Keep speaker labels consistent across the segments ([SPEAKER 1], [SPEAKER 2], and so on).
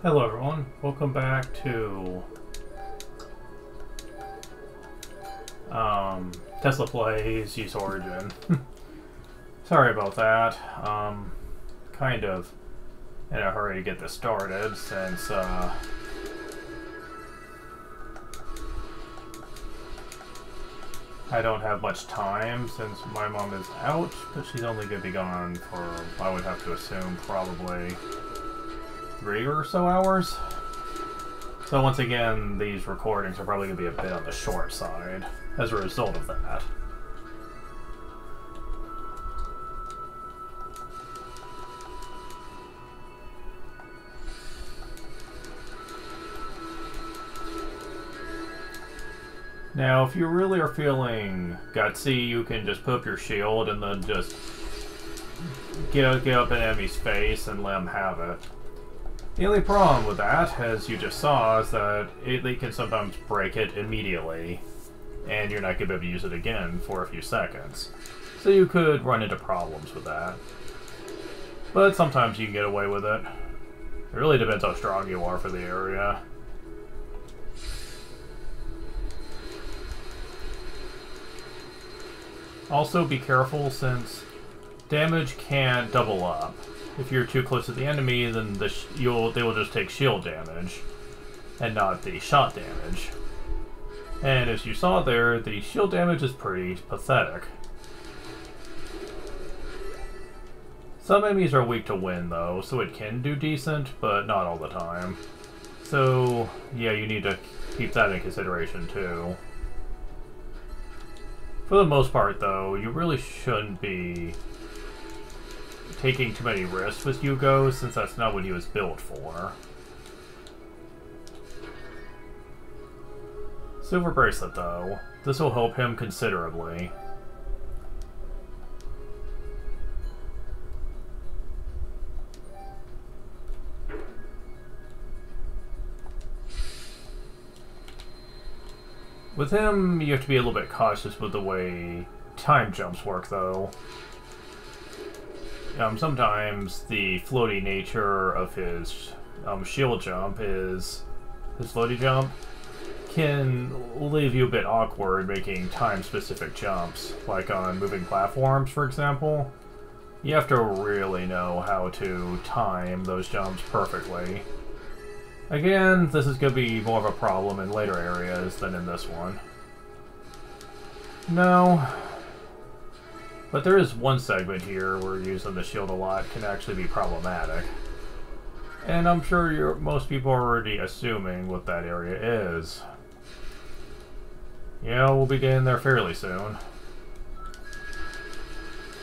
[SPEAKER 1] Hello everyone, welcome back to Tesla Plays Use Origin. Sorry about that. Kind of in a hurry to get this started since I don't have much time since my mom is out, but she's only going to be gone for, I would have to assume, probably 3 or so hours. So once again, these recordings are probably going to be a bit on the short side as a result of that. Now, if you really are feeling gutsy, you can just put up your shield and then just get up in an enemy's face and let them have it. The only problem with that, as you just saw, is that they can sometimes break it immediately, and you're not going to be able to use it again for a few seconds. So you could run into problems with that. But sometimes you can get away with it. It really depends how strong you are for the area. Also be careful, since damage can double up. If you're too close to the enemy, then they will just take shield damage, and not the shot damage. And as you saw there, the shield damage is pretty pathetic. Some enemies are weak to wind though, so it can do decent, but not all the time. So yeah, you need to keep that in consideration too. For the most part though, you really shouldn't be taking too many risks with Hugo, since that's not what he was built for. Silver Bracelet though, this will help him considerably. With him, you have to be a little bit cautious with the way time jumps work though. Sometimes the floaty nature of his shield jump his floaty jump can leave you a bit awkward making time-specific jumps, like on moving platforms, for example. You have to really know how to time those jumps perfectly. Again, this is going to be more of a problem in later areas than in this one. No. But there is one segment here where using the shield a lot can actually be problematic. And I'm sure most people are already assuming what that area is. Yeah, we'll be getting there fairly soon.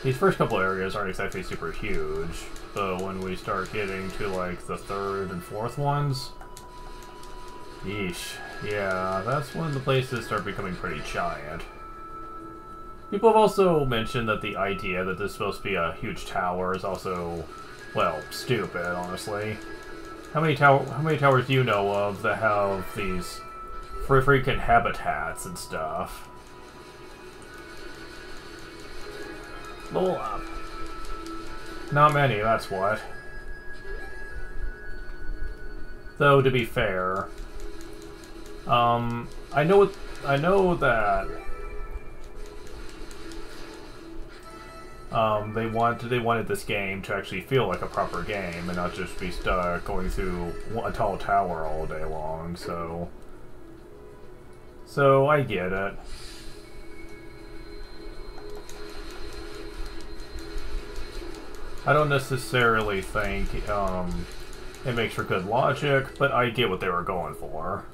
[SPEAKER 1] These first couple areas aren't exactly super huge, but when we start getting to like the third and fourth ones, yeesh, yeah, that's when the places start becoming pretty giant. People have also mentioned that the idea that this is supposed to be a huge tower is also, well, stupid, honestly. How many towers do you know of that have these freaking habitats and stuff? Roll up. Not many, that's what. Though, to be fair, I know that they wanted this game to actually feel like a proper game and not just be stuck going through a tall tower all day long, so I get it. I don't necessarily think it makes for good logic, but I get what they were going for.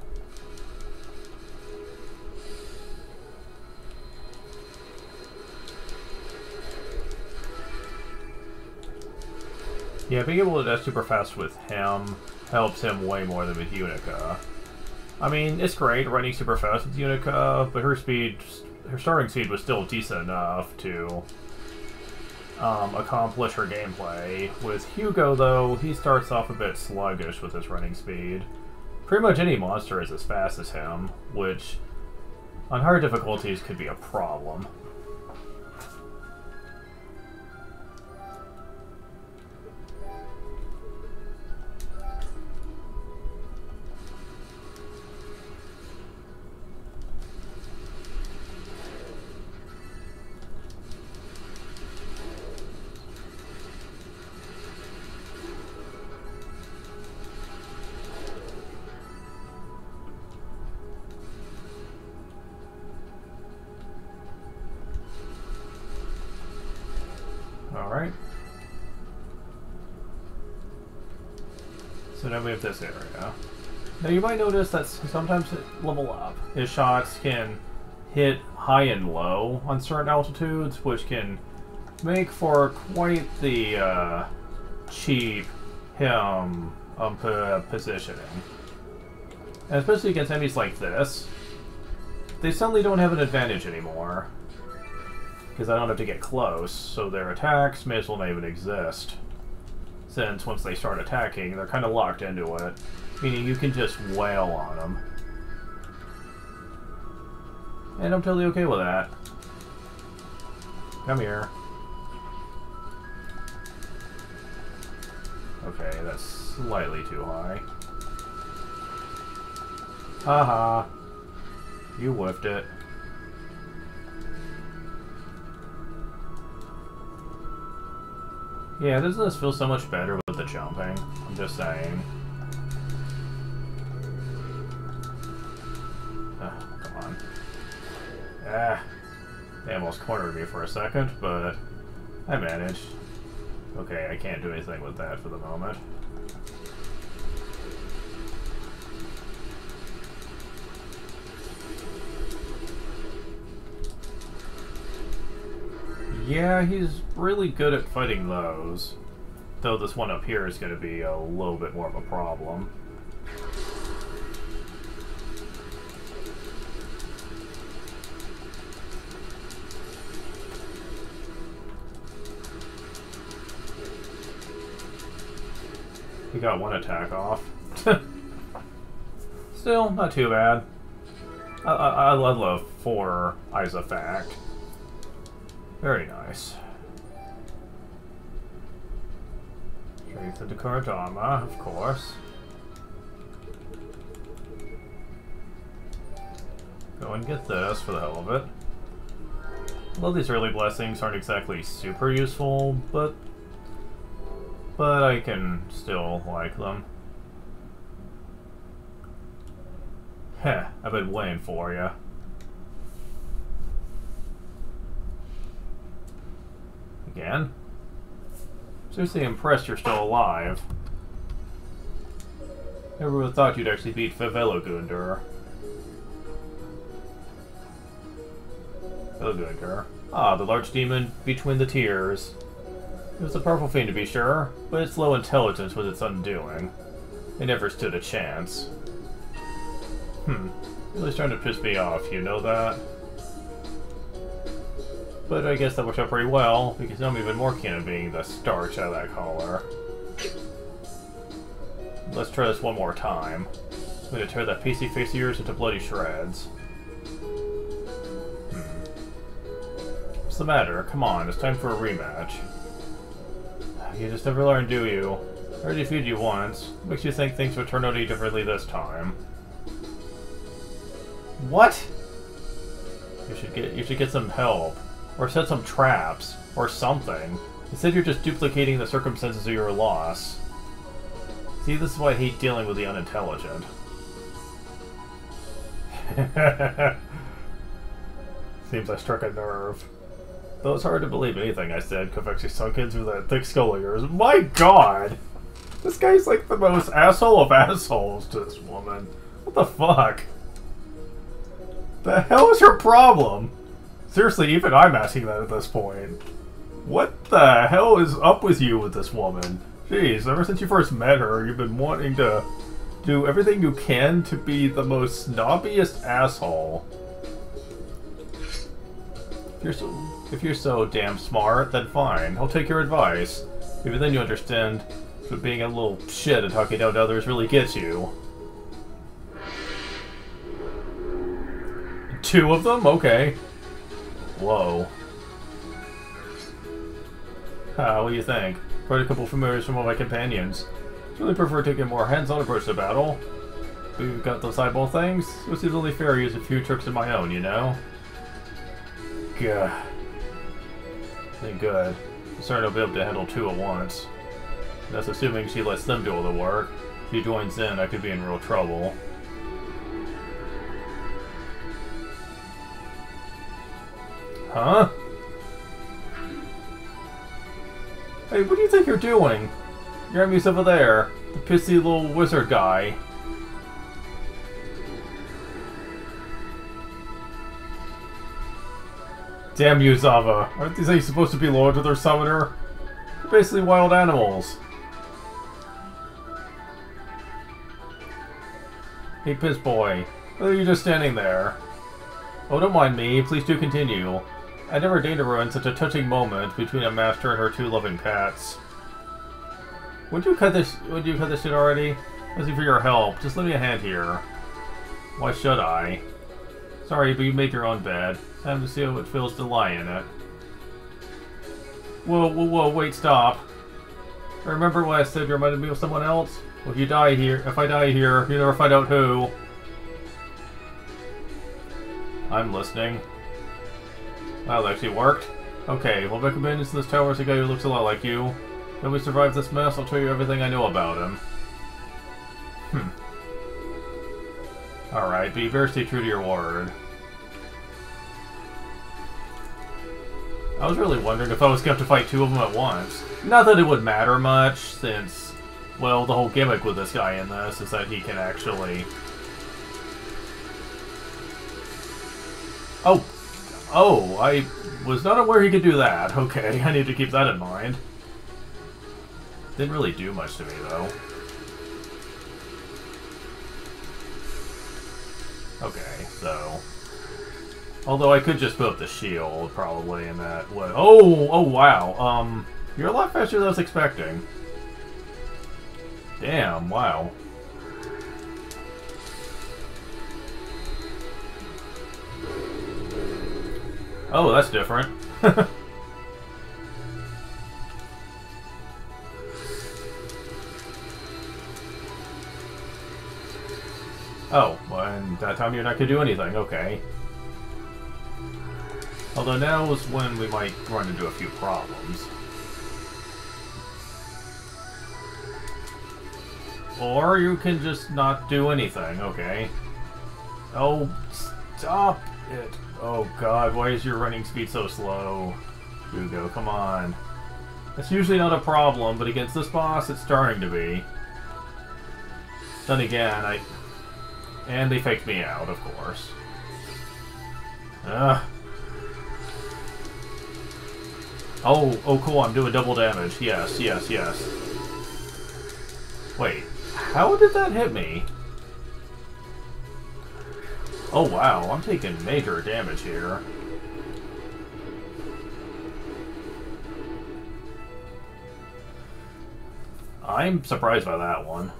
[SPEAKER 1] Yeah, being able to dash super fast with him helps him way more than with Unica. I mean, it's great running super fast with Unica, but her starting speed was still decent enough to accomplish her gameplay. With Hugo, though, he starts off a bit sluggish with his running speed. Pretty much any monster is as fast as him, which on higher difficulties could be a problem. right? So now we have this area. Now you might notice that sometimes at level up, his shots can hit high and low on certain altitudes, which can make for quite the cheap positioning. And especially against enemies like this, they suddenly don't have an advantage anymore. Because I don't have to get close, so their attacks may as well not even exist. Since once they start attacking, they're kind of locked into it. Meaning you can just wail on them. And I'm totally okay with that. Come here. Okay, that's slightly too high. Haha. You whiffed it. Yeah, doesn't this feel so much better with the jumping? I'm just saying. Come on. Ah. They almost cornered me for a second, but I managed. Okay, I can't do anything with that for the moment. Yeah, he's really good at fighting those. Though this one up here is going to be a little bit more of a problem. He got one attack off. Still, not too bad. I love 4 Eyes of Fact. Very nice. Strength into current armor, of course. Go and get this for the hell of it. Well, these early blessings aren't exactly super useful, but I can still like them. Heh, I've been waiting for you. Again? Seriously impressed you're still alive. Never would have thought you'd actually beat Favelogundur. Favelogundur. Ah, the large demon between the tiers. It was a powerful fiend to be sure, but its low intelligence was its undoing. It never stood a chance. Really starting to piss me off, you know that? But I guess that worked out pretty well, because now I'm even more keen on being the starch out of that collar. Let's try this one more time. I'm gonna tear that PC face of yours into bloody shreds. What's the matter? Come on, it's time for a rematch. You just never learn, do you? I already defeated you once. Makes you think things would turn out any differently this time. What? You should get some help. Or set some traps. Or something. Instead you're just duplicating the circumstances of your loss. See, this is why I hate dealing with the unintelligent. Seems I struck a nerve. Though it's hard to believe anything I said could have actually sunk in through that thick skull of yours. My god! This guy's like the most asshole of assholes to this woman. What the fuck? The hell is her problem? Seriously, even I'm asking that at this point. What the hell is up with you with this woman? Jeez, ever since you first met her, you've been wanting to do everything you can to be the most snobbiest asshole. If you're so damn smart, then fine. I'll take your advice. Maybe then you understand that being a little shit and talking down to others really gets you. 2 of them? Okay. Whoa. What do you think? Quite a couple familiars from all my companions. I really prefer taking a more hands-on approach to battle. We've got those eyeball things. It seems only fair to use a few tricks of my own, you know? Gah. Good. I'm certain I'll be able to handle 2 at once. That's assuming she lets them do all the work. If she joins in, I could be in real trouble. Huh? Hey, what do you think you're doing? Your enemy's over there. The pissy little wizard guy. Damn you, Zava. Aren't these things supposed to be loyal to their summoner? They're basically wild animals. Hey, piss boy. Why are you just standing there? Oh, don't mind me. Please do continue. I never deigned to ruin such a touching moment between a master and her two loving pets. Would you cut this shit already? Thank you for your help. Just lend me a hand here. Why should I? Sorry, but you made your own bed. Time to see how it feels to lie in it. Whoa, whoa, whoa, wait, stop. Remember when I said you reminded me of someone else? Well, if I die here, you never find out who. I'm listening. Wow, that actually worked. Okay, well, back in this tower is a guy who looks a lot like you. When we survive this mess, I'll tell you everything I know about him. Alright, but you better stay true to your word. I was really wondering if I was going to have to fight two of them at once. Not that it would matter much, since, well, the whole gimmick with this guy in this is that he can actually... Oh, I was not aware he could do that. Okay, I need to keep that in mind. Didn't really do much to me, though. Okay, so... Although I could just put up the shield, probably, in that way. Oh, wow. You're a lot faster than I was expecting. Damn, wow. Oh, that's different. Oh, well, and that time you're not going to do anything, okay. Although now is when we might run into a few problems. Or you can just not do anything, okay. Oh, stop it. Oh god, why is your running speed so slow? Hugo, come on. It's usually not a problem, but against this boss, it's starting to be. Then again, And they faked me out, of course. Oh, cool, I'm doing double damage. Yes, yes, yes. Wait, how did that hit me? Oh wow, I'm taking major damage here. I'm surprised by that one.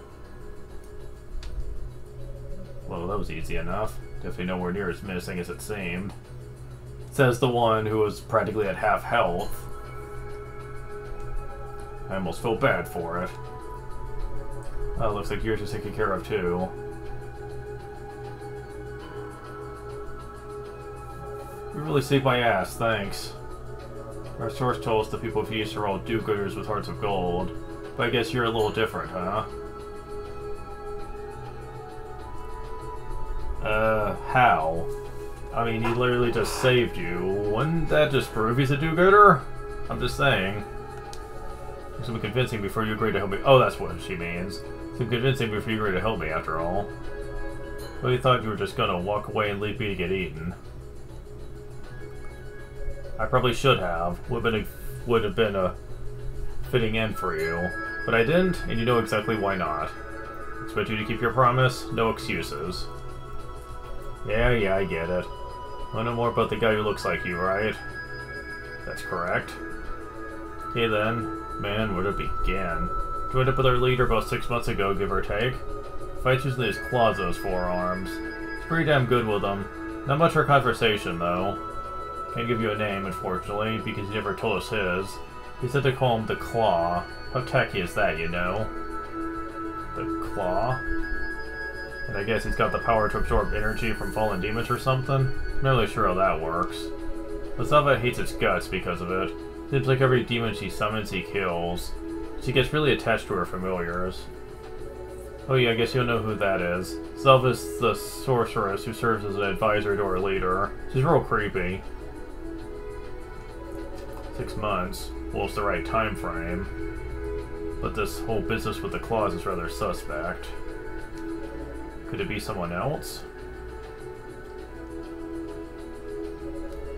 [SPEAKER 1] Well, that was easy enough. Definitely nowhere near as menacing as it seemed. Says the one who was practically at half health. I almost feel bad for it. Oh, looks like yours is taken care of too. You really saved my ass, thanks. Our source told us the people of East are all do-gooders with hearts of gold. But I guess you're a little different, huh? How? I mean, he literally just saved you. Wouldn't that just prove he's a do-gooder? I'm just saying. Some convincing before you agree to help me. Oh, that's what she means. Some convincing before you agree to help me, after all. Well, you thought you were just gonna walk away and leave me to get eaten. I probably should have. Would have been a fitting end for you. But I didn't, and you know exactly why not. Expect you to keep your promise, no excuses. Yeah, I get it. Want to know more about the guy who looks like you, right? That's correct. Okay then. Man, where to begin? Joined up with our leader about 6 months ago, give or take. Fights using his claws on his forearms. It's pretty damn good with them. Not much for conversation, though. Can't give you a name, unfortunately, because he never told us his. He said to call him the Claw. How tacky is that, you know? The Claw? And I guess he's got the power to absorb energy from fallen demons or something? I'm not really sure how that works. But Zava hates its guts because of it. Seems like every demon she summons, he kills. She gets really attached to her familiars. Oh yeah, I guess you'll know who that is. Zelva's the sorceress who serves as an advisor to our leader. She's real creepy. 6 months. Well, it's the right time frame. But this whole business with the claws is rather suspect. Could it be someone else?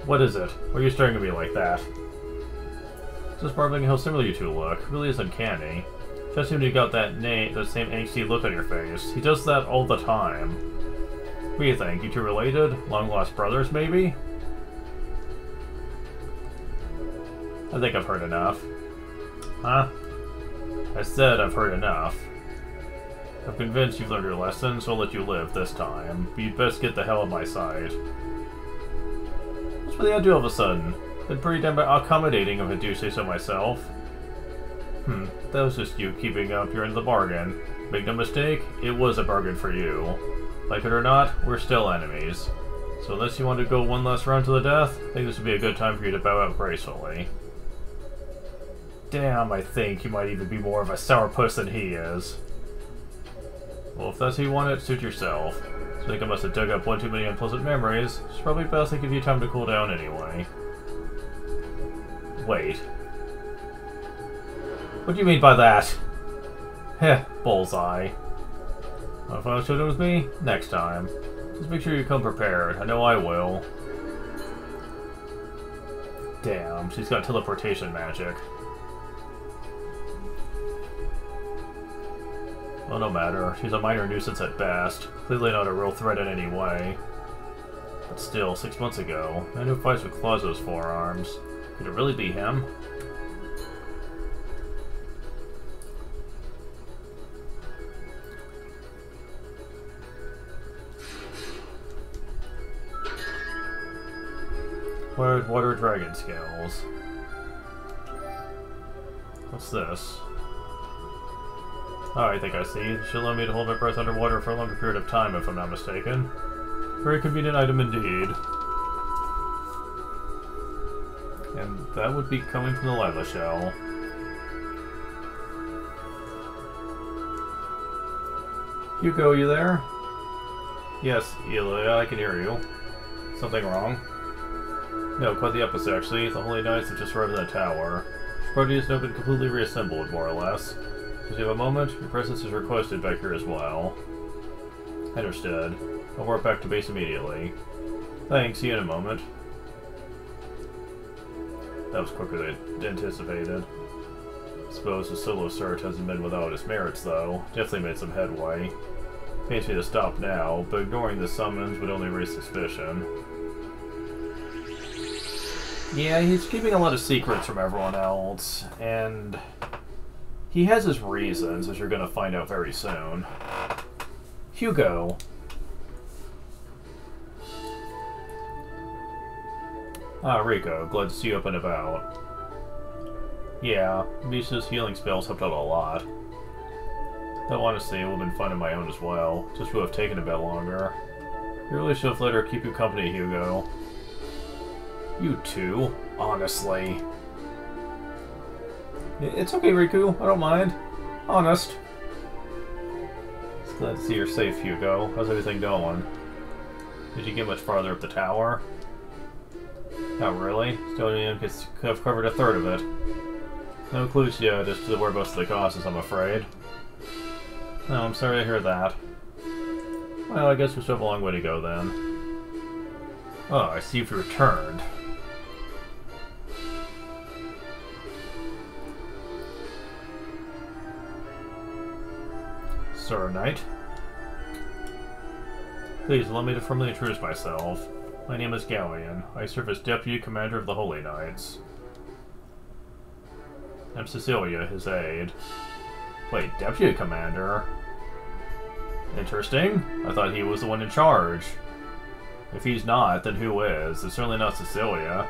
[SPEAKER 1] What is it? Why are you staring at me like that? Just marveling how similar you two look. It really is uncanny. Just seemed you got the same angsty look on your face. He does that all the time. What do you think? You two related? Long-lost brothers, maybe? I think I've heard enough. Huh? I said I've heard enough. I'm convinced you've learned your lesson, so I'll let you live this time. But you'd best get the hell out of my sight. What's with the do all of a sudden? Been pretty damn accommodating if I do say so myself. That was just you keeping up your end of the bargain. Make no mistake, it was a bargain for you. Like it or not, we're still enemies. So unless you want to go one last round to the death, I think this would be a good time for you to bow out gracefully. Damn, I think you might even be more of a sourpuss than he is. Well, if that's how you want it, suit yourself. I think I must have dug up one too many unpleasant memories. It's probably best I give you time to cool down anyway. Wait. What do you mean by that? Heh, bullseye. Want to find out what with me? Next time. Just make sure you come prepared. I know I will. Damn, she's got teleportation magic. Well, no matter. She's a minor nuisance at best. Clearly not a real threat in any way. But still, 6 months ago, a man who fights with claws on his forearms. Could it really be him? Water dragon scales. What's this? Oh, I think I see. She'll allow me to hold my breath underwater for a longer period of time, if I'm not mistaken. Very convenient item indeed. And that would be coming from the Lila shell. Hugo, you there? Yes, Elia, I can hear you. Something wrong? No, quite the opposite, actually. The Holy Knights have just arrived in the tower. Prodigy has now been completely reassembled, more or less. If you have a moment, your presence is requested back here as well. Understood. I'll warp back to base immediately. Thanks, see you in a moment. That was quicker than anticipated. I suppose the solo search hasn't been without its merits, though. Definitely made some headway. Pains me to stop now, but ignoring the summons would only raise suspicion. Yeah, he's keeping a lot of secrets from everyone else, and he has his reasons, as you're going to find out very soon. Hugo. Ah, Rico, glad to see you up and about. Yeah, Misa's healing spells helped out a lot. Though honestly, it would have been fun of my own as well, just would have taken a bit longer. You really should have let her keep you company, Hugo. You too, honestly. It's okay, Riku. I don't mind. Honest. Just glad to see you're safe, Hugo. How's everything going? Did you get much farther up the tower? Not really. Still only have covered a third of it. No clues yet as to where most of the cost is, I'm afraid. No, I'm sorry to hear that. Well, I guess we still have a long way to go then. Oh, I see you've returned. Sir Knight. Please allow me to formally introduce myself. My name is Galleon. I serve as Deputy Commander of the Holy Knights. I'm Cecilia, his aide. Wait, Deputy Commander? Interesting. I thought he was the one in charge. If he's not, then who is? It's certainly not Cecilia.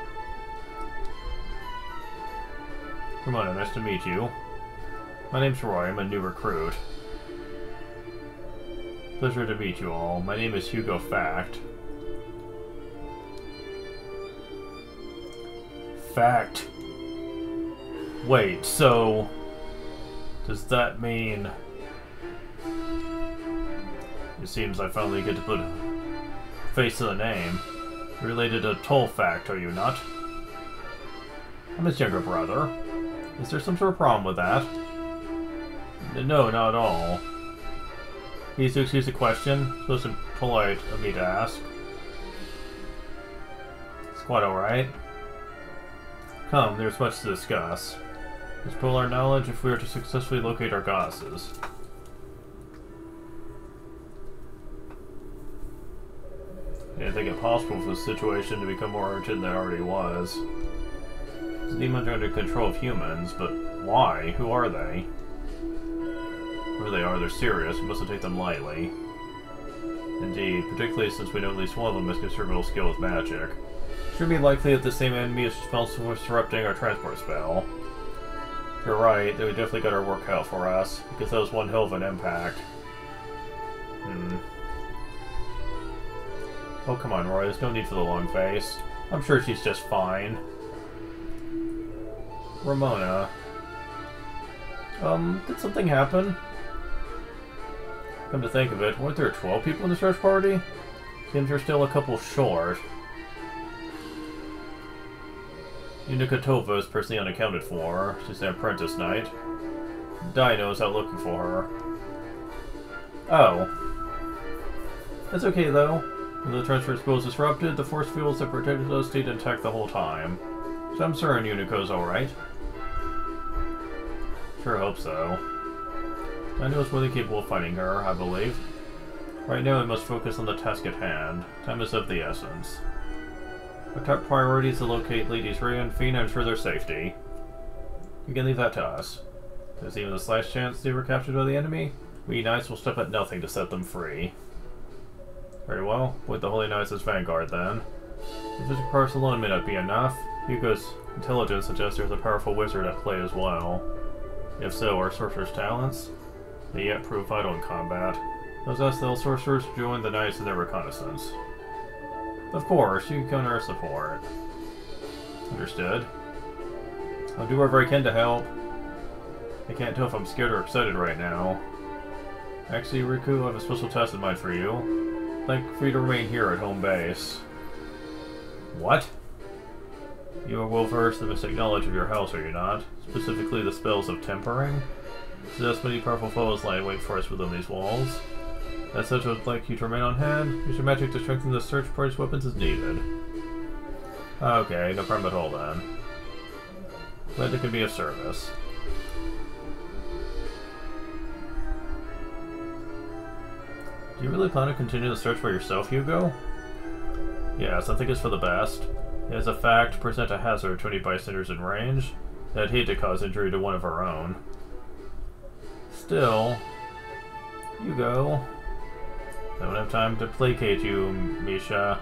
[SPEAKER 1] Come on, nice to meet you. My name's Roy, I'm a new recruit. Pleasure to meet you all. My name is Hugo Fact. Fact. Wait, so does that mean it seems I finally get to put a face to the name. You're related to Toll Fact, are you not? I'm his younger brother. Is there some sort of problem with that? No, not at all. Please to excuse the question. It's supposed to be polite of me to ask. It's quite alright. Come, there's much to discuss. Let's pool our knowledge if we are to successfully locate our goddesses. I didn't think it possible for the situation to become more urgent than it already was. The demons are under control of humans, but why? Who are they? Whoever they are, they're serious. We mustn't take them lightly. Indeed, particularly since we know at least one of them has considerable skill with magic. It should be likely that the same enemy is responsible for disrupting our transport spell. If you're right, then we definitely got our work cut out for us, because that was one hell of an impact. Oh, come on, Roy, there's no need for the long face. I'm sure she's just fine. Ramona. Did something happen? Come to think of it, weren't there 12 people in the search party? Seems you're still a couple short. Unikatova is personally unaccounted for. She's an apprentice knight. Dino is out looking for her. Oh. That's okay, though. When the transfer spell was disrupted, the force fields that protected us stayed intact the whole time. So I'm certain Unico's alright. Sure hope so. Dino is more than capable of fighting her, I believe. Right now we must focus on the task at hand. Time is of the essence. Our top priority is to locate Ladies Ray and Fiend and ensure their safety. You can leave that to us. If there's even the slightest chance they were captured by the enemy, we Knights will step at nothing to set them free. Very well, with the Holy Knights as vanguard then. The physical parts alone may not be enough. Hugo's intelligence suggests there's a powerful wizard at play as well. If so, our sorcerer's talents may yet prove vital in combat. Those Estel sorcerers join the Knights in their reconnaissance. Of course, you can count on our support. Understood. I'll do whatever I can to help. I can't tell if I'm scared or excited right now. Actually, Riku, I have a special task in mind for you. I'd like for you to remain here at home base. What? You are well versed in the mystic knowledge of your house, are you not? Specifically the spells of tempering? Possess many powerful foes lie in wait for us within these walls. As such, I would like you to remain on hand. Use your magic to strengthen the search party's weapons as needed. Okay, no problem at all then. Glad it can be of service. Do you really plan to continue the search for yourself, Hugo? Yes, I think it's for the best. As a fact, present a hazard to any bystanders in range. I'd hate to cause injury to one of our own. Still, Hugo, I don't have time to placate you, Misha.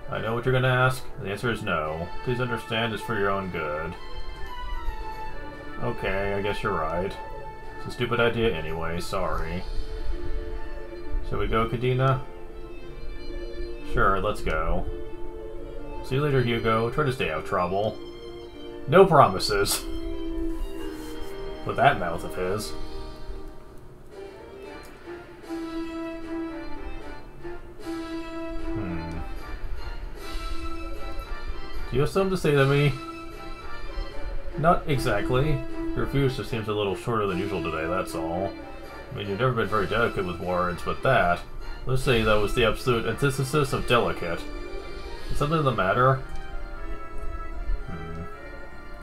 [SPEAKER 1] I know what you're gonna ask. The answer is no. Please understand it's for your own good. Okay, I guess you're right. It's a stupid idea anyway, sorry. Shall we go, Kadena? Sure, let's go. See you later, Hugo. Try to stay out of trouble. No promises. With that mouth of his. Do you have something to say to me? Not exactly. Your refuse just seems a little shorter than usual today, that's all. I mean, you've never been very delicate with words, but that... Let's say that was the absolute antithesis of delicate. Is something the matter?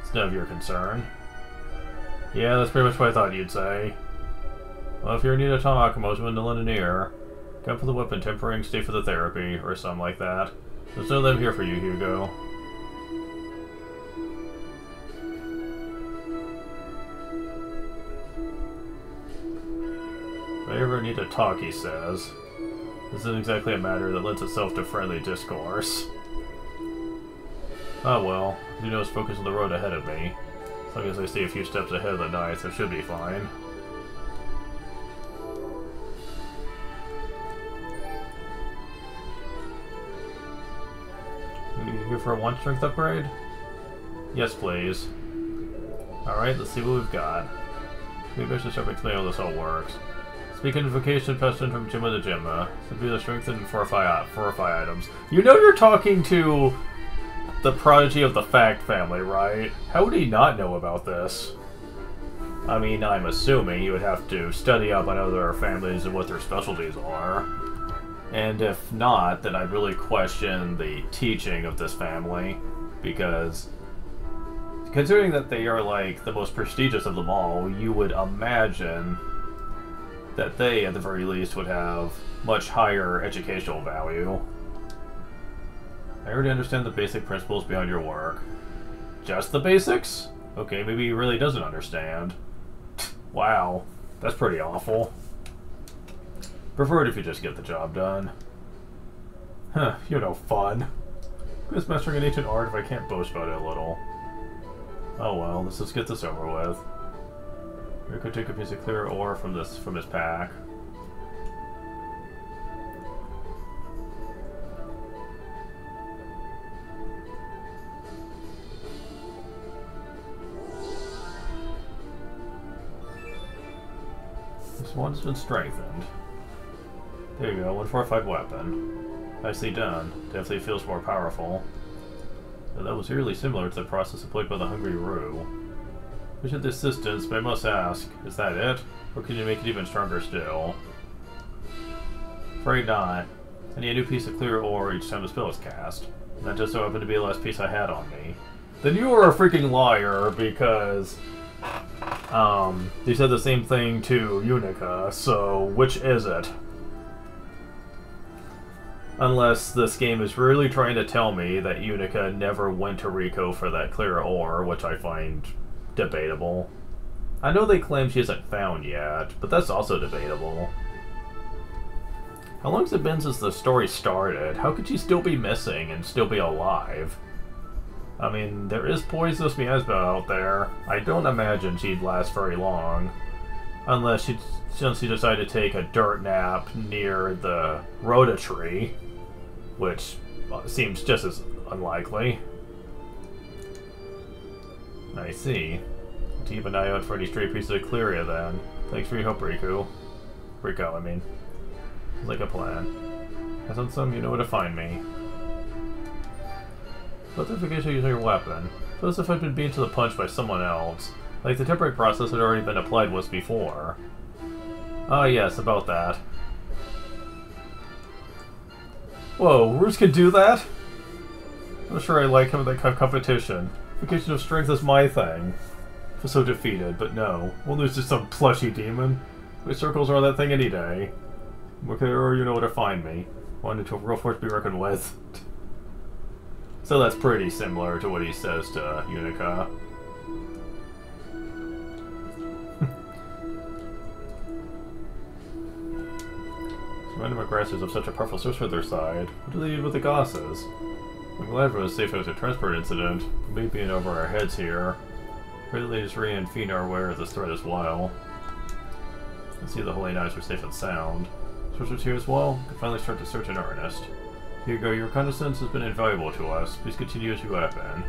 [SPEAKER 1] It's none of your concern. Yeah, that's pretty much what I thought you'd say. Well, if you're in need of talk, I'm always willing to lend an ear. Come for the weapon tempering, stay for the therapy, or something like that. There's no them here for you, Hugo. If I ever need to talk, he says. This isn't exactly a matter that lends itself to friendly discourse. Oh well, you know, focus on the road ahead of me. As long as I stay a few steps ahead of the Knights, I should be fine. You here for a one strength upgrade? Yes, please. Alright, let's see what we've got. Maybe I should start explaining how this all works. Speak invocation pestin from Gemma to Gemma. Simply the strengthen and fortify items. You know you're talking to the prodigy of the Fact family, right? How would he not know about this? I mean, I'm assuming he would have to study up on other families and what their specialties are. And if not, then I'd really question the teaching of this family, because considering that they are like the most prestigious of them all, you would imagine that they, at the very least, would have much higher educational value. I already understand the basic principles behind your work. Just the basics? Okay, maybe he really doesn't understand. Wow, that's pretty awful. Prefer it if you just get the job done. Huh, you're no fun. Who's mastering an ancient art if I can't boast about it a little? Oh well, let's just get this over with. We could take a piece of clear ore from his pack. This one's been strengthened. There you go, 145 weapon. Nicely done. Definitely feels more powerful. Though that was eerily similar to the process employed by the Hungry Roo. Appreciate the assistance, but I must ask, is that it? Or can you make it even stronger still? Afraid not. I need a new piece of clear ore each time the spell is cast. And that just so happened to be the last piece I had on me. Then you are a freaking liar, because you said the same thing to Unica, so which is it? Unless this game is really trying to tell me that Unica never went to Rico for that clear ore, which I find debatable. I know they claim she isn't found yet, but that's also debatable. How long has it been since the story started? How could she still be missing and still be alive? I mean, there is poisonous miasma out there. I don't imagine she'd last very long. Unless she decided to take a dirt nap near the Rhoda tree, which seems just as unlikely. I see. Keep an eye out for any stray pieces of Clearia then. Thanks for your help, Rico. Rico, I mean. Like a plan. Has on some, you know where to find me. Notification using your weapon. So as if I'd been beaten to the punch by someone else. Like the temporary process had already been applied once before. Ah yes, about that. Whoa, Roos can do that? I'm not sure I like having that kind of competition. Vacation of strength is my thing. I feel so defeated, but no. We'll lose to some plushy demon. My circles are that thing any day. Okay, or you know where to find me. Wanted to a real force to be reckoned with. So that's pretty similar to what he says to Unica. Random aggressors of such a powerful source for their side. What do they do with the Gosses? I'm glad it was safe as a transport incident. Maybe being over our heads here. Pray the latest Ray and Fiend are aware of this threat as well. I see the Holy Knights are safe and sound. Sorcerers here as well? Can finally start to search in earnest. Hugo, your reconnaissance has been invaluable to us. Please continue as you have been.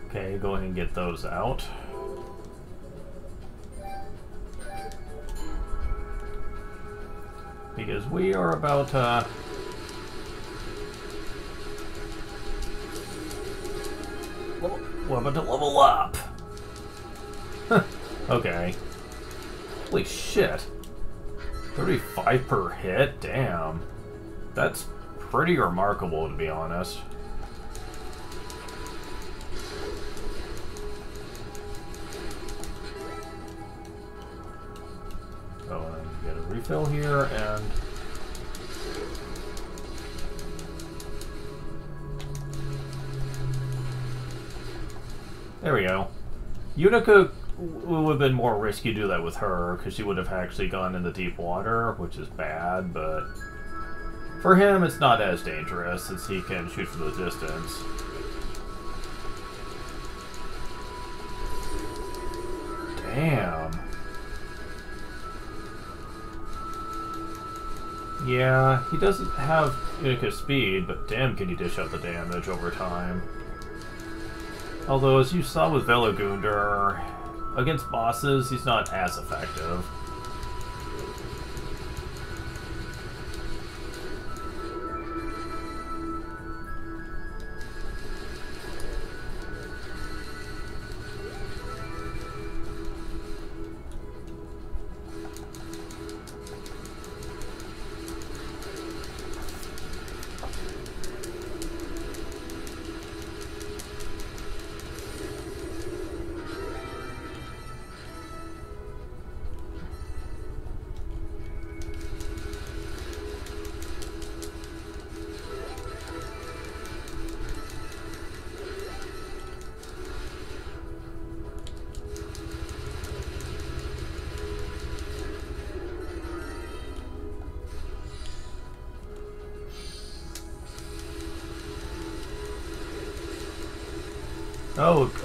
[SPEAKER 1] Okay, go ahead and get those out. Because we are about we're about to level up. Okay. Holy shit. 35 per hit? Damn. That's pretty remarkable, to be honest. Go and get a refill here, and there we go. Unica would have been more risky to do that with her, because she would have actually gone in the deep water, which is bad, but for him it's not as dangerous, since he can shoot from the distance. Damn. Yeah, he doesn't have Unica speed, but damn can he dish out the damage over time. Although, as you saw with Velogunder, against bosses, he's not as effective.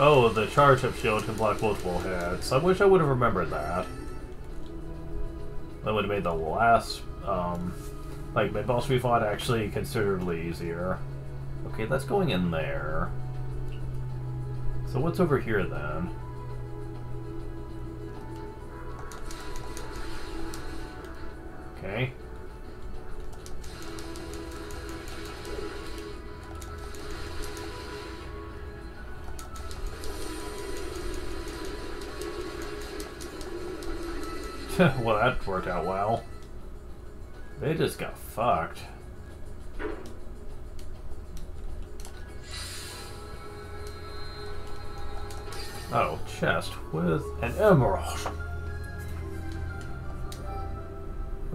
[SPEAKER 1] Oh, the charge-up shield can block multiple hits. I wish I would have remembered that. That would have made the last, like, mid-boss we fought actually considerably easier. Okay, that's going in there. So what's over here, then? Okay. Well, that worked out well. They just got fucked. Oh, chest with an emerald.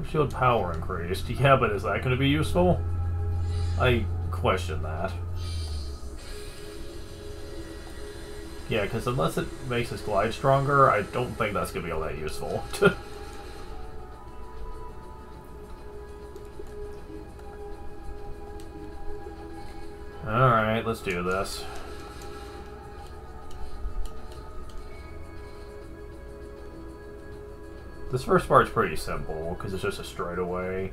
[SPEAKER 1] Shield power increased. Yeah, but is that going to be useful? I question that. Yeah, because unless it makes his glide stronger, I don't think that's going to be all that useful. Alright, let's do this. This first part's pretty simple, because it's just a straightaway.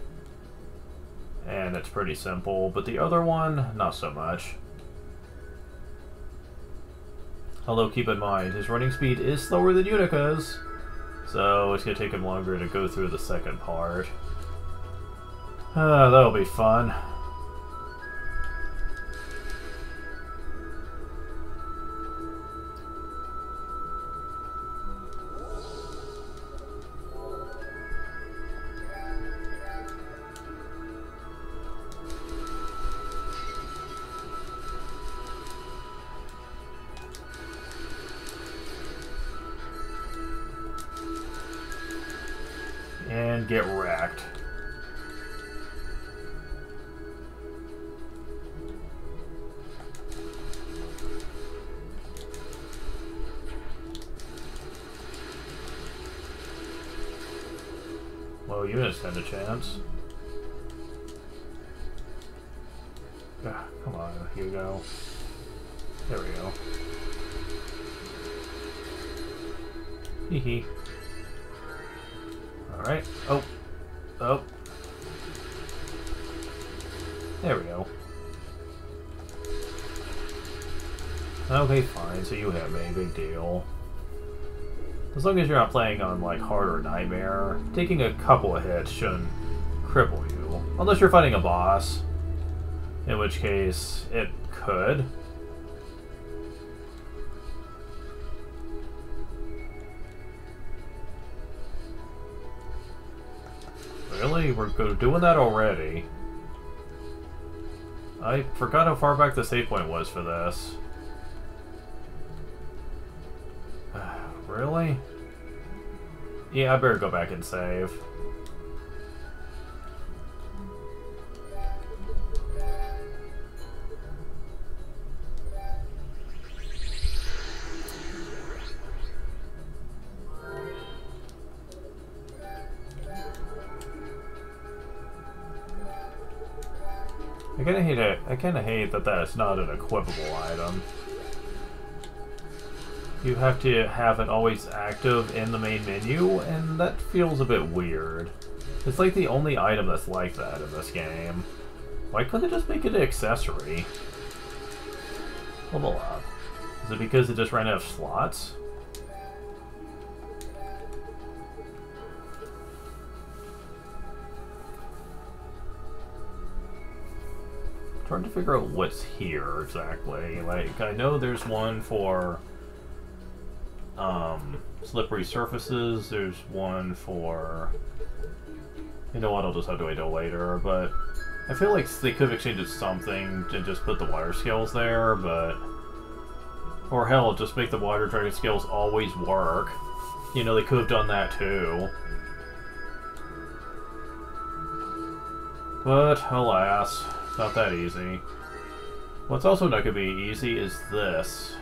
[SPEAKER 1] And it's pretty simple, but the other one, not so much. Although, keep in mind, his running speed is slower than Unica's, so it's going to take him longer to go through the second part. That'll be fun. And get wrecked. Well, you didn't stand a chance. Come on, Hugo. There we go. Hee hee. Alright. Oh. Oh. There we go. Okay, fine. So you hit me. Big deal. As long as you're not playing on, like, hard or nightmare, taking a couple of hits shouldn't cripple you. Unless you're fighting a boss. In which case, it could. Really? We're doing that already? I forgot how far back the save point was for this. Really? Yeah, I better go back and save. I kinda hate that that's not an equipable item. You have to have it always active in the main menu, and that feels a bit weird. It's like the only item that's like that in this game. Why couldn't it just make it an accessory? Level up. Is it because it just ran out of slots? Trying to figure out what's here exactly. Like, I know there's one for slippery surfaces, there's one for... You know what, I'll just have to wait till later, but I feel like they could have exchanged something to just put the water scales there, but... Or hell, just make the water dragon scales always work. You know, they could have done that too. But, alas, it's not that easy. What's also not going to be easy is this.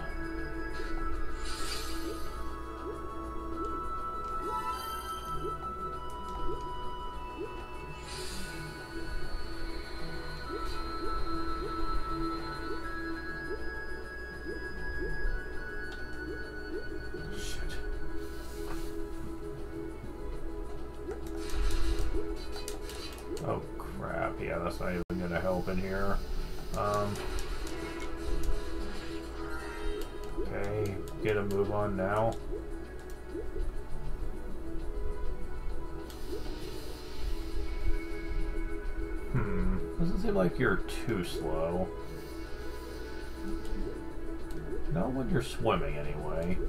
[SPEAKER 1] Oh crap, yeah, that's not even gonna help in here. Okay, get a move on now. Doesn't seem like you're too slow. Not when you're swimming, anyway.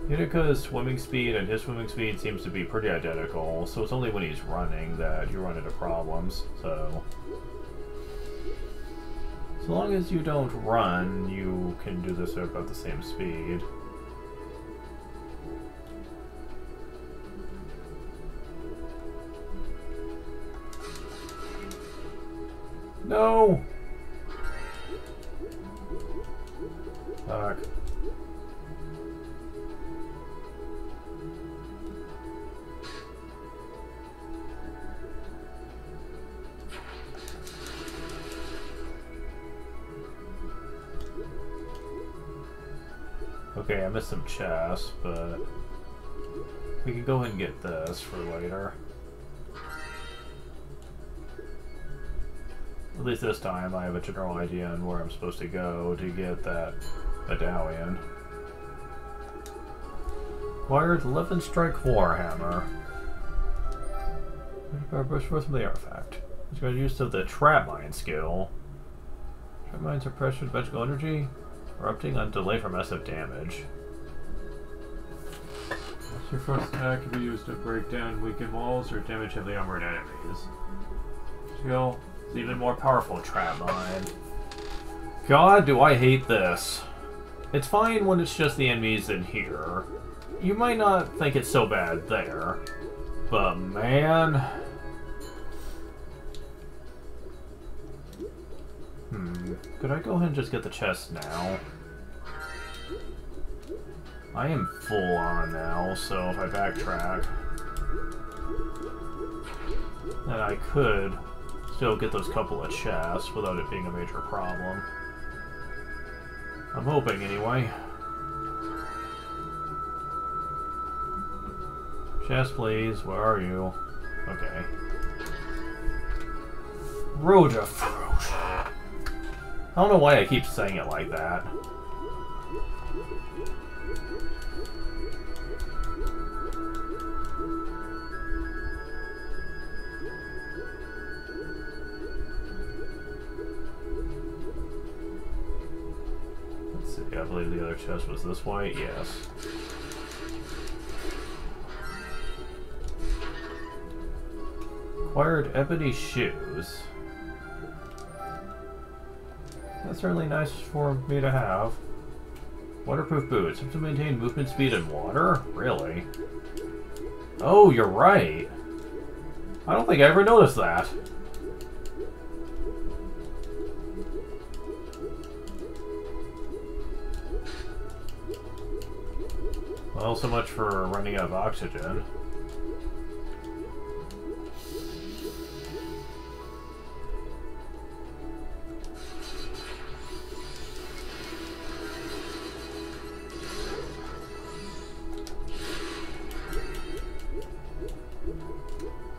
[SPEAKER 1] Unica's swimming speed and his swimming speed seems to be pretty identical, so it's only when he's running that you run into problems, so... As long as you don't run, you can do this at about the same speed. No! Fuck. Okay, I missed some chests, but we can go ahead and get this for later. At least this time I have a general idea on where I'm supposed to go to get that medallion. Acquired 11 Strike Warhammer. Burst forth from the artifact. It's got use of the trap mine skill. Trap mines are pressure with magical energy. Erupting on delay for massive damage. Your first attack can be used to break down weakened walls or damage heavily armored enemies. Skill is even more powerful trap mine. God, do I hate this. It's fine when it's just the enemies in here. You might not think it's so bad there. But man... Could I go ahead and just get the chest now? I am full on now, so if I backtrack, then I could still get those couple of chests without it being a major problem. I'm hoping anyway. Chest, please. Where are you? Okay. Roja fruit. I don't know why I keep saying it like that. Let's see, I believe the other chest was this way. Yes. Acquired ebony shoes. That's certainly nice for me to have. Waterproof boots. Have to maintain movement speed in water? Really? Oh, you're right. I don't think I ever noticed that. Well, so much for running out of oxygen.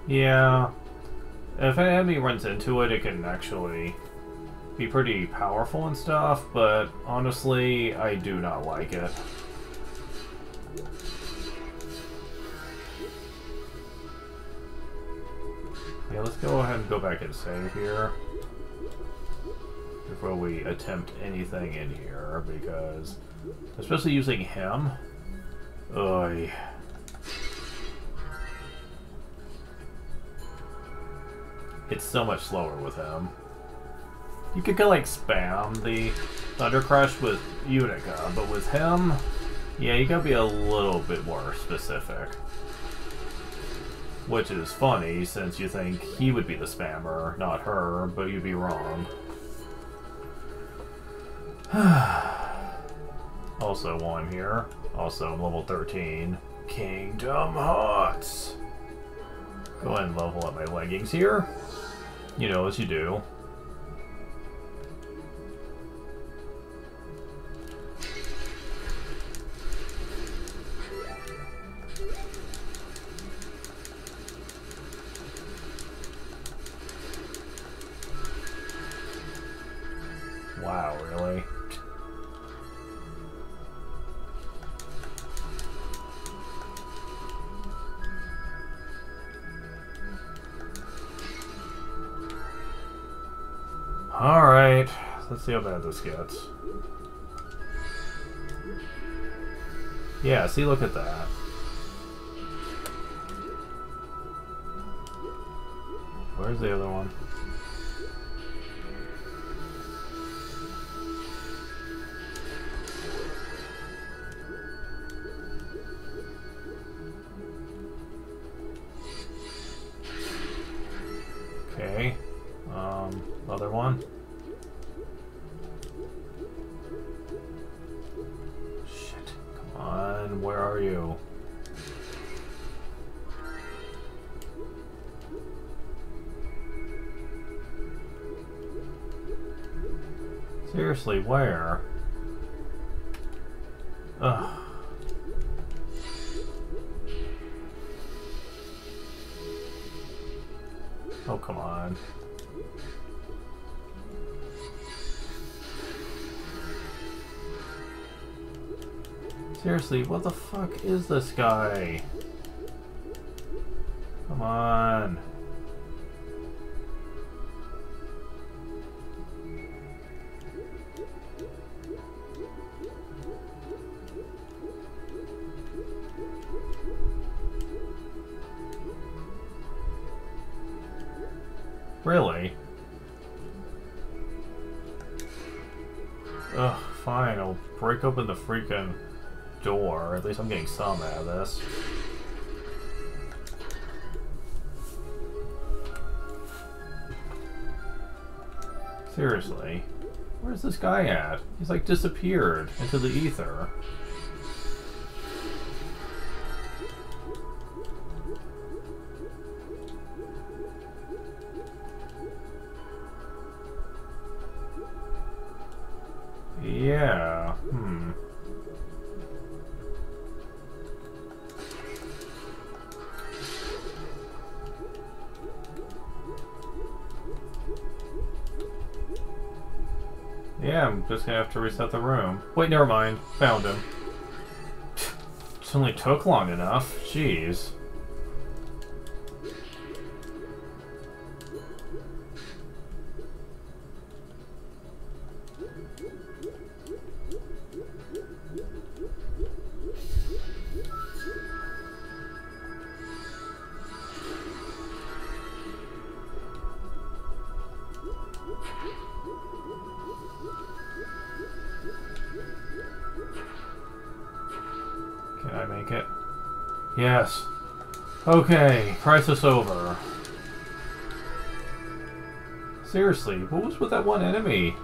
[SPEAKER 1] Yeah. If an enemy runs into it, it can actually be pretty powerful and stuff, but honestly, I do not like it. Yeah, let's go ahead and go back and save here before we attempt anything in here, because especially using him, oy. It's so much slower with him. You could like spam the Thunder Crush with Unica, but with him, yeah, you gotta be a little bit more specific. Which is funny, since you think he would be the spammer, not her, but you'd be wrong. Also one here. Also level 13. Kingdom Hearts! Go ahead and level up my leggings here. You know what you do. Wow, really? Alright, let's see how bad this gets. Yeah, see, look at that. Where's the other one? Okay. Other one. Shit. Come on, where are you? Seriously, where? Ugh. Oh, come on. Seriously, what the fuck is this guy? Come on. Really? Ugh, fine, I'll break open the freaking door. At least I'm getting some out of this. Seriously? Where's this guy at? He's like disappeared into the ether. Yeah, Yeah, I'm just gonna have to reset the room. Wait, never mind. Found him. It only took long enough. Jeez. Can I make it? Yes. Okay, crisis over. Seriously, what was with that one enemy?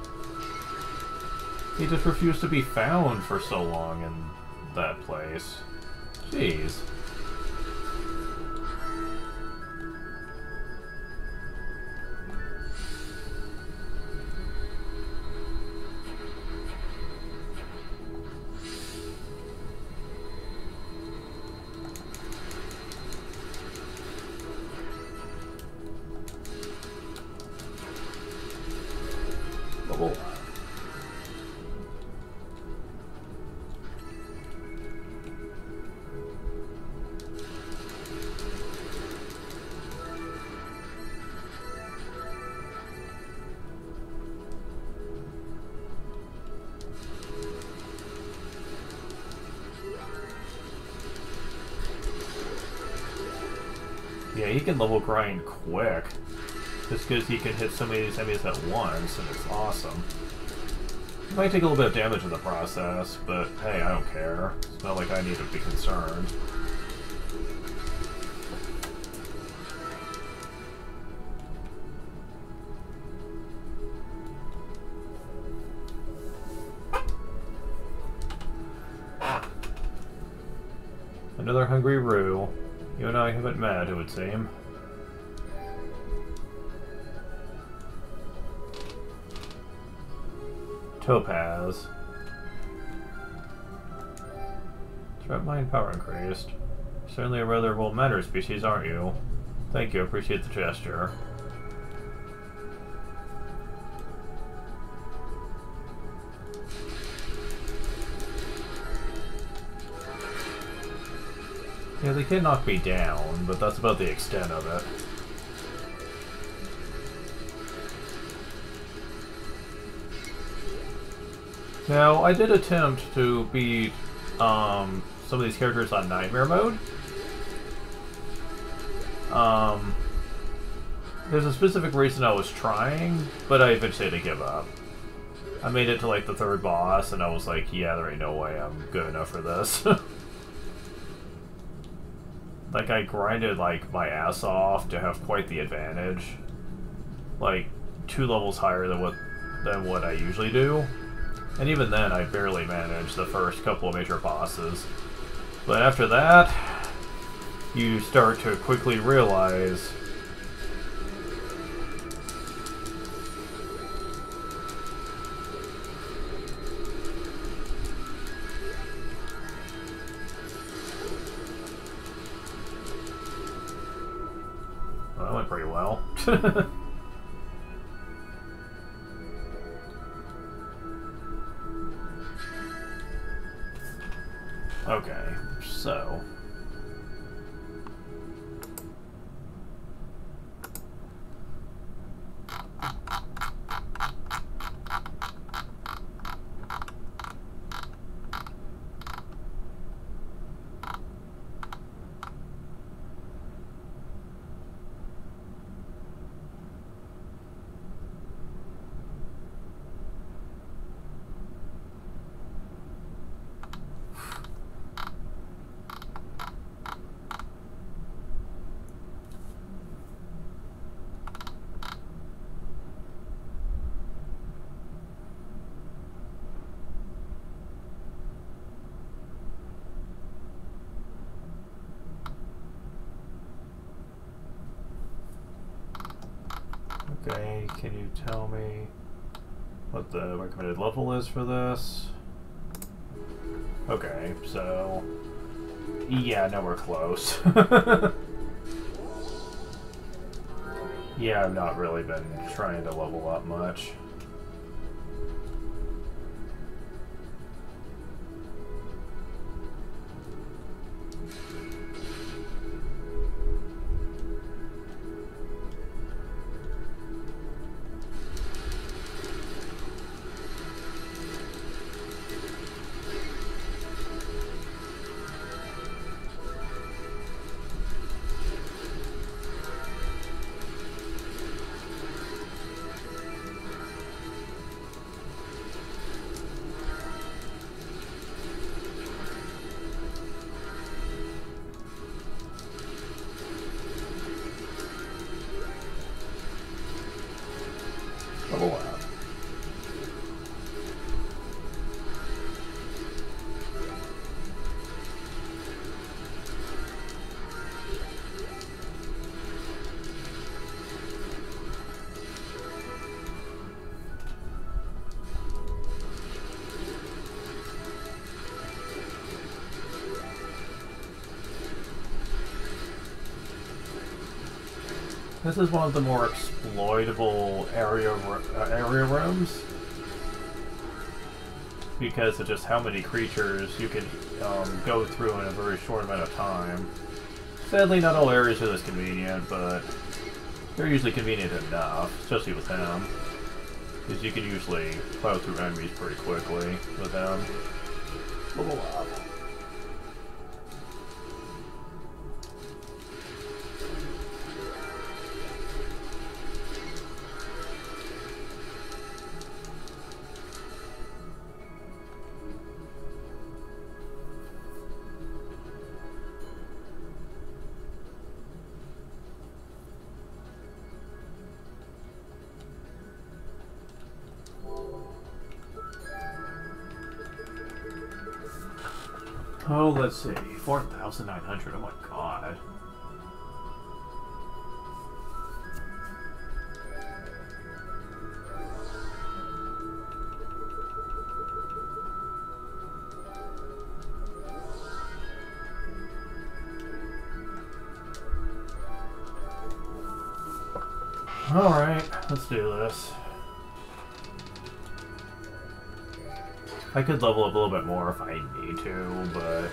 [SPEAKER 1] He just refused to be found for so long in that place. Jeez. Bubble. Yeah, he can level grind quick. Just because he can hit so many of these enemies at once, and it's awesome. It might take a little bit of damage in the process, but hey, I don't care. It's not like I need to be concerned. Another hungry Roo. You and I haven't met, it would seem. Topaz. Threat mind power increased. Certainly a rather well-mannered species, aren't you? Thank you, appreciate the gesture. Yeah, they can knock me down, but that's about the extent of it. Now, I did attempt to beat some of these characters on Nightmare mode. There's a specific reason I was trying, but I eventually had to give up. I made it to like the third boss, and I was like, yeah, there ain't no way I'm good enough for this. Like, I grinded, like, my ass off to have quite the advantage. Like, 2 levels higher than what I usually do. And even then, I barely managed the first couple of major bosses. But after that, you start to quickly realize... Well, that went pretty well. Okay, so... Okay, can you tell me what the recommended level is for this? Okay, so... yeah, no, we're close. Yeah, I've not really been trying to level up much. Level up. This is one of the more exploitable area rooms. because of just how many creatures you can go through in a very short amount of time. Sadly, not all areas are this convenient, but they're usually convenient enough, especially with him. Because you can usually plow through enemies pretty quickly with him. Level up. Oh, let's see. 4,900. Oh my god. Alright, let's do this. I could level up a little bit more if I need to, but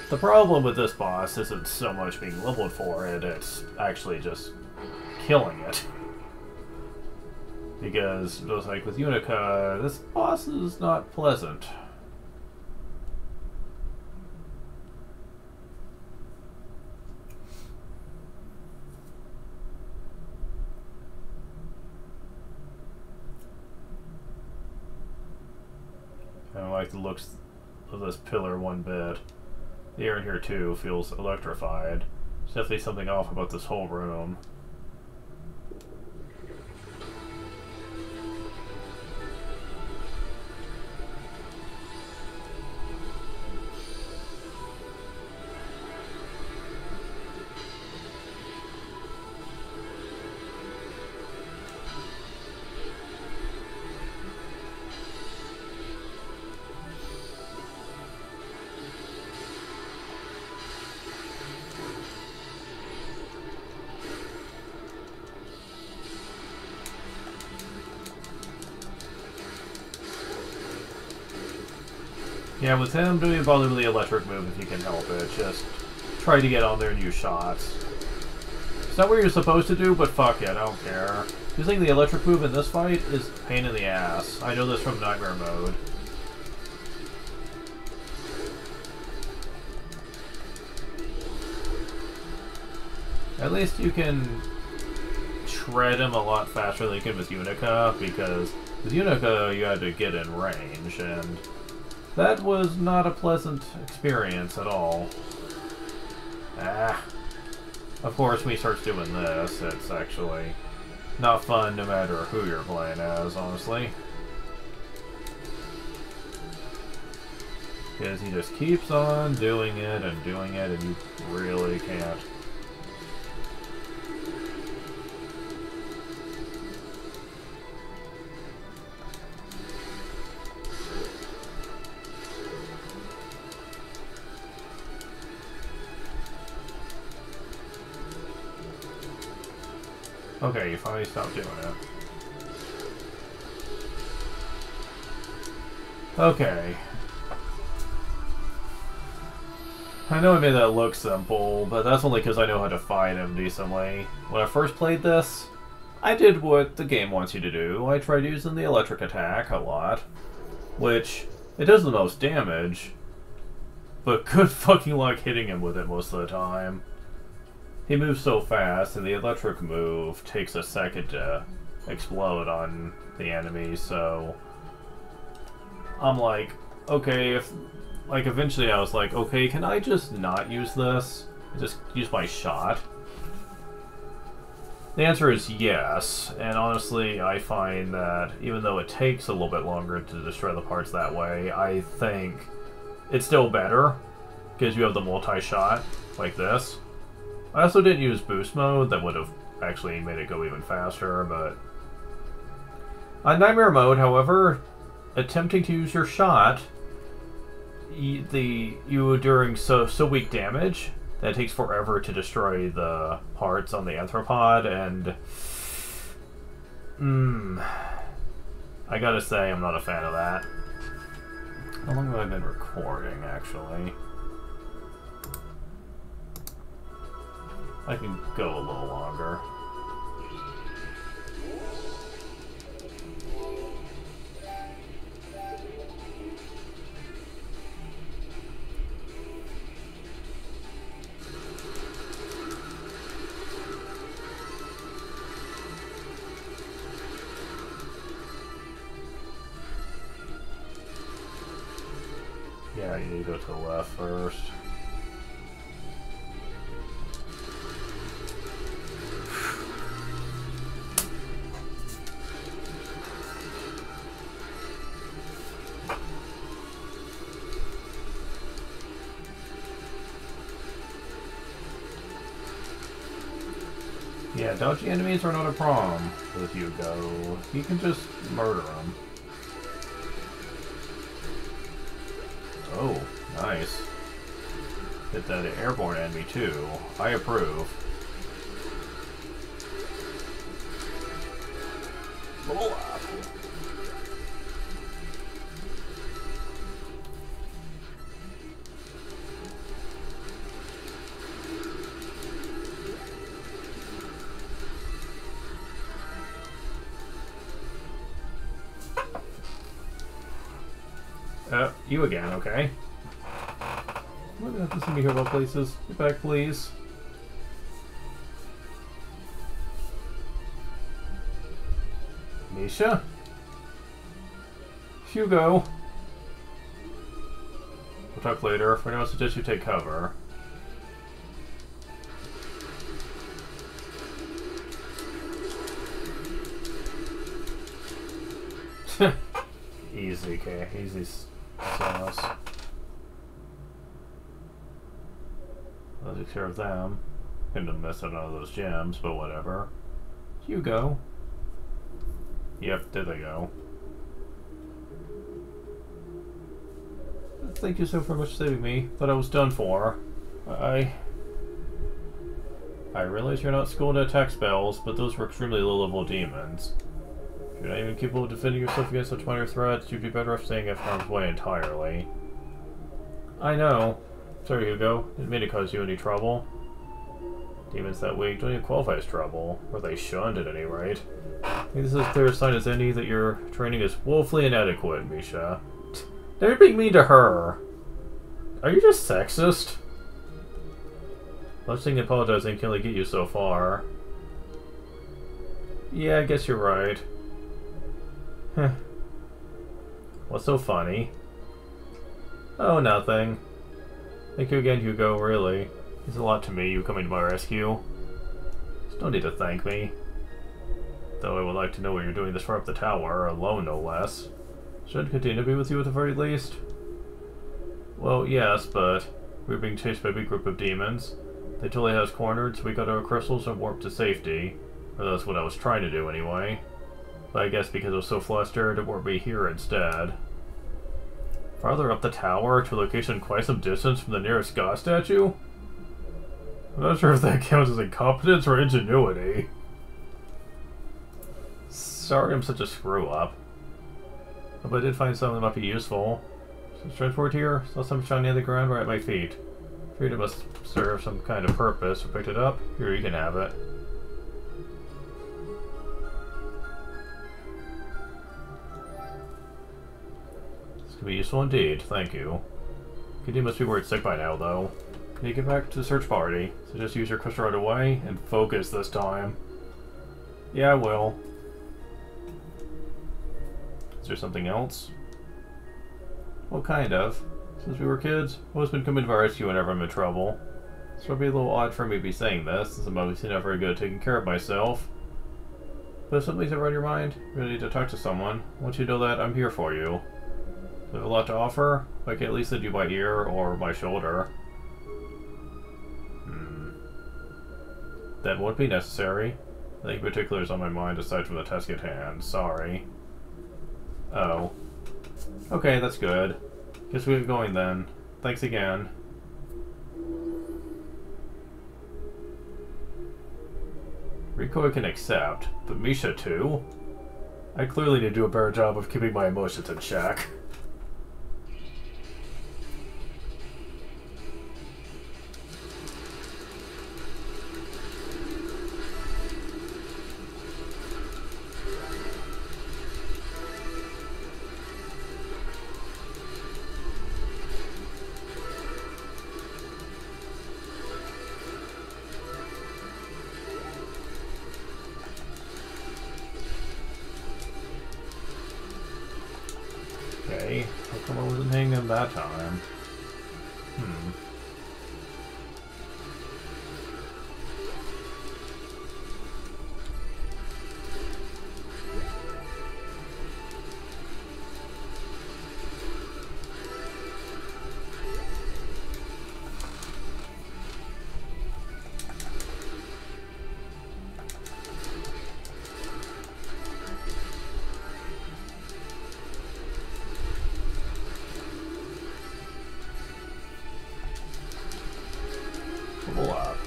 [SPEAKER 1] the problem with this boss isn't so much being leveled for it, it's actually just killing it. Because, just like with Unica, this boss is not pleasant. I don't like the looks of this pillar one bit. The air in here too feels electrified. There's definitely something off about this whole room. Yeah, with him, don't even bother with the electric move if you can help it. Just try to get on there and use shots. It's not what you're supposed to do, but fuck it, I don't care. Using the electric move in this fight is a pain in the ass. I know this from Nightmare Mode. At least you can shred him a lot faster than you can with Unica, because with Unica you had to get in range, and that was not a pleasant experience at all. Of course, when he starts doing this, it's actually not fun no matter who you're playing as, honestly. Because he just keeps on doing it, and you really can't. Okay, you finally stopped doing it. Okay. I know I made that look simple, but that's only because I know how to fight him decently. When I first played this, I did what the game wants you to do. I tried using the electric attack a lot, which, it does the most damage, but good fucking luck hitting him with it most of the time. He moves so fast, and the electric move takes a second to explode on the enemy, so I'm like, okay, eventually I was like, okay, can I just not use this? Just use my shot? The answer is yes, and honestly, I find that even though it takes a little bit longer to destroy the parts that way, I think it's still better, because you have the multi-shot, like this. I also didn't use boost mode, that would have actually made it go even faster, but on Nightmare Mode, however, attempting to use your shot, you doing so weak damage that it takes forever to destroy the parts on the Anthropod, and I gotta say I'm not a fan of that. How long have I been recording, actually? I can go a little longer. Yeah, you need to go to the left first. Yeah, dodgy enemies are not a problem with Hugo. You can just murder them. Oh, nice. Hit that airborne enemy too. I approve. Blow up. You again, okay. What about this me here about places? Get back, please. Misha? Hugo? We'll talk later. For now, I suggest you take cover. Easy, okay. Easy sauce. I'll take care of them. Couldn't have missed out on those gems, but whatever. Hugo. Yep, there they go. Thank you so very much for saving me. Thought I was done for. I realize you're not schooled at attack spells, but those were extremely low-level demons. If you're not even capable of defending yourself against such minor threats, you'd be better off staying out of harm's way entirely. I know. Sorry, Hugo. Didn't mean to cause you any trouble. Demons that weak don't even qualify as trouble. Or they shouldn't, at any rate. I think this is as clear a sign as any that your training is woefully inadequate, Misha. Don't be mean to her. Are you just sexist? Much saying apologizing can only get you so far. Yeah, I guess you're right. Heh. What's so funny? Oh, nothing. Thank you again, Hugo, really. It's a lot to me, you coming to my rescue. There's no need to thank me. Though I would like to know what you're doing this far up the tower, alone no less. Should I continue to be with you at the very least? Well, yes, but we were being chased by a big group of demons. They totally had us cornered, so we got our crystals and warped to safety. Or that's what I was trying to do anyway. But I guess because I was so flustered, it warped me here instead. Farther up the tower, to a location quite some distance from the nearest god statue? I'm not sure if that counts as incompetence or ingenuity. Sorry I'm such a screw-up. But I did find something that might be useful. So straightforward here, saw something shiny on the ground right at my feet. Figured it must serve some kind of purpose, so picked it up. Here, you can have it. This could be useful indeed, thank you. Kitty must be worried sick by now, though. Can you get back to the search party? So just use your crystal right away, and focus this time. Yeah, I will. Is there something else? Well, kind of. Since we were kids, I've always been coming to our rescue whenever I'm in trouble. It's probably a little odd for me to be saying this, since I'm obviously not very good at taking care of myself. But if something's ever on your mind, you really need to talk to someone, I want you to know that I'm here for you. If I have a lot to offer, I can at least send you my ear or my shoulder. That won't be necessary. Nothing particular is on my mind aside from the task at hand. Sorry. Oh. Okay, that's good. Guess we get going then. Thanks again. Rico I can accept, but Misha too? I clearly need to do a better job of keeping my emotions in check. Okay, how come I wasn't hanging that time? Level up.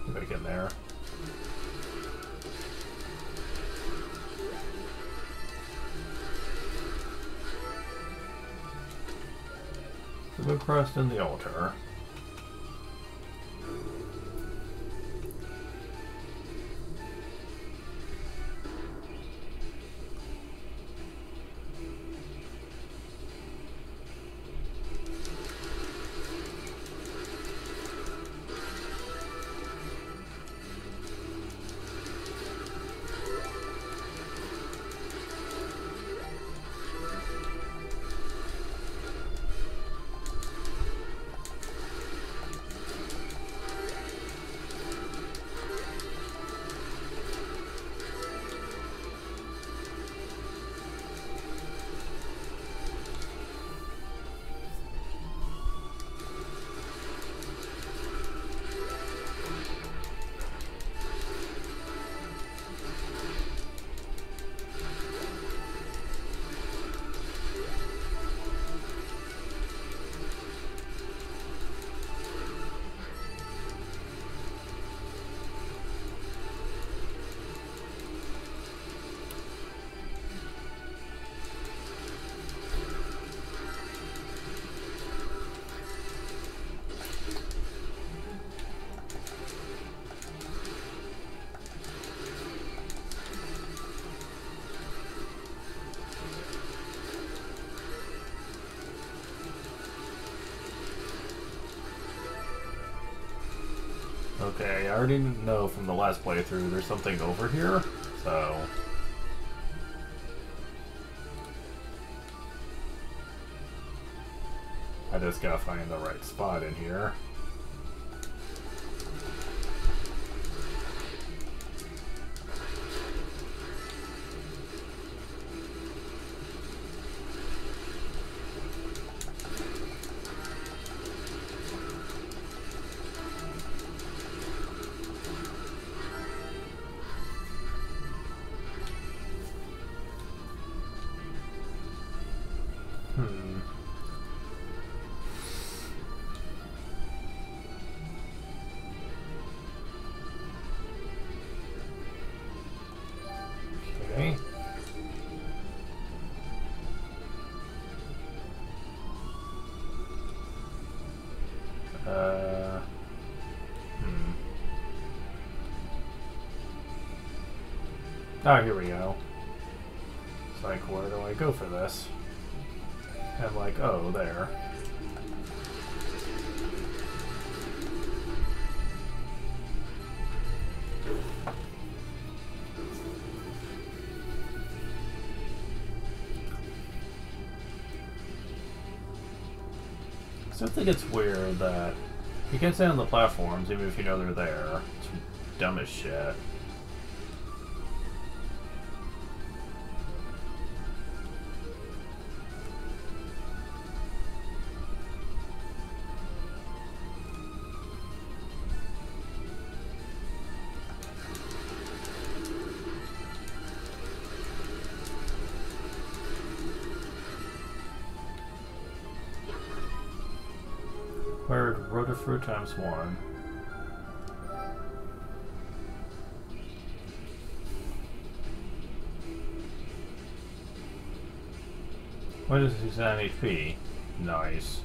[SPEAKER 1] Back in there. The crust and the altar. Okay, I already know from the last playthrough there's something over here, so... I just gotta find the right spot in here. Okay. Oh, here we go. It's like, where do I go for this? And like, oh, there. I still think it's weird that you can't stand on the platforms even if you know they're there. It's dumb as shit. Acquired Rotafruit ×1. What is 69 HP? Nice.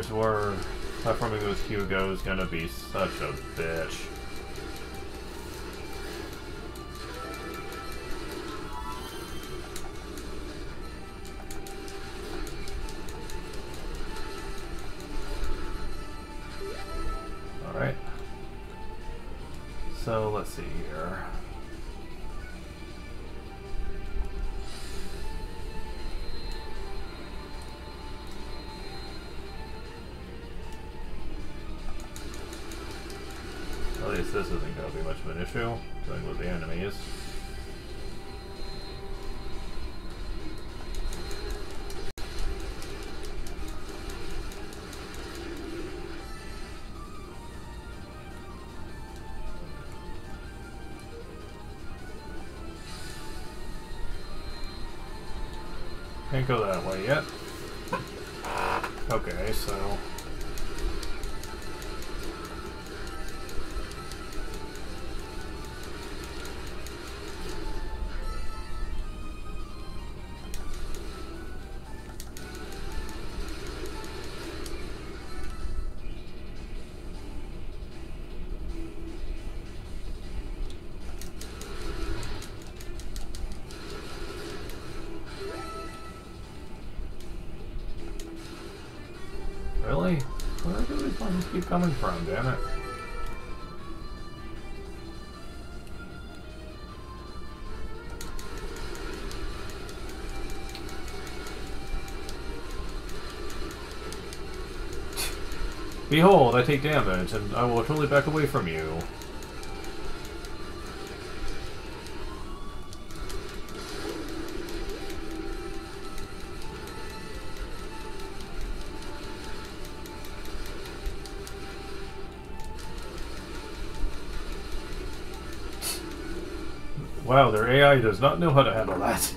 [SPEAKER 1] here's where platforming with Hugo is gonna be such a bitch. Alright. So let's see here. At least this isn't going to be much of an issue, dealing with the enemies. Can't go that way yet. Okay, so... Really? Where do these ones keep coming from, damn it? Behold, I take damage, and I will totally back away from you. Wow, their AI does not know how to handle that.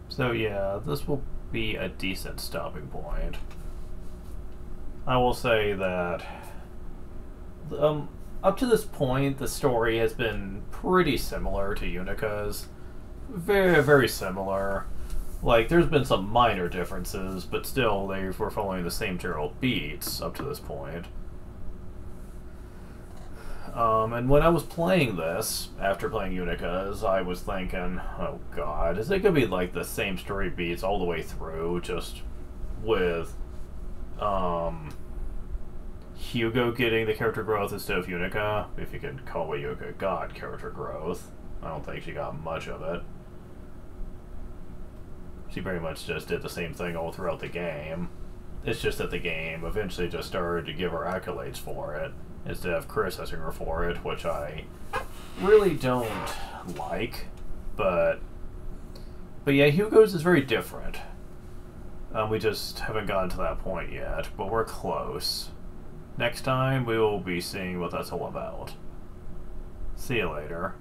[SPEAKER 1] So yeah, this will be a decent stopping point. I will say that up to this point, the story has been pretty similar to Unica's. Very, very similar. Like, there's been some minor differences, but still, they were following the same general beats up to this point. And when I was playing this, after playing Unica's, I was thinking, oh god, is it gonna be like the same story beats all the way through, just with, Hugo getting the character growth instead of Unica? If you could call what Unica got character growth. I don't think she got much of it. She pretty much just did the same thing all throughout the game. It's just that the game eventually just started to give her accolades for it, instead of criticizing her for it, which I really don't like. But yeah, Hugo's is very different. We just haven't gotten to that point yet, but we're close. Next time, we will be seeing what that's all about. See you later.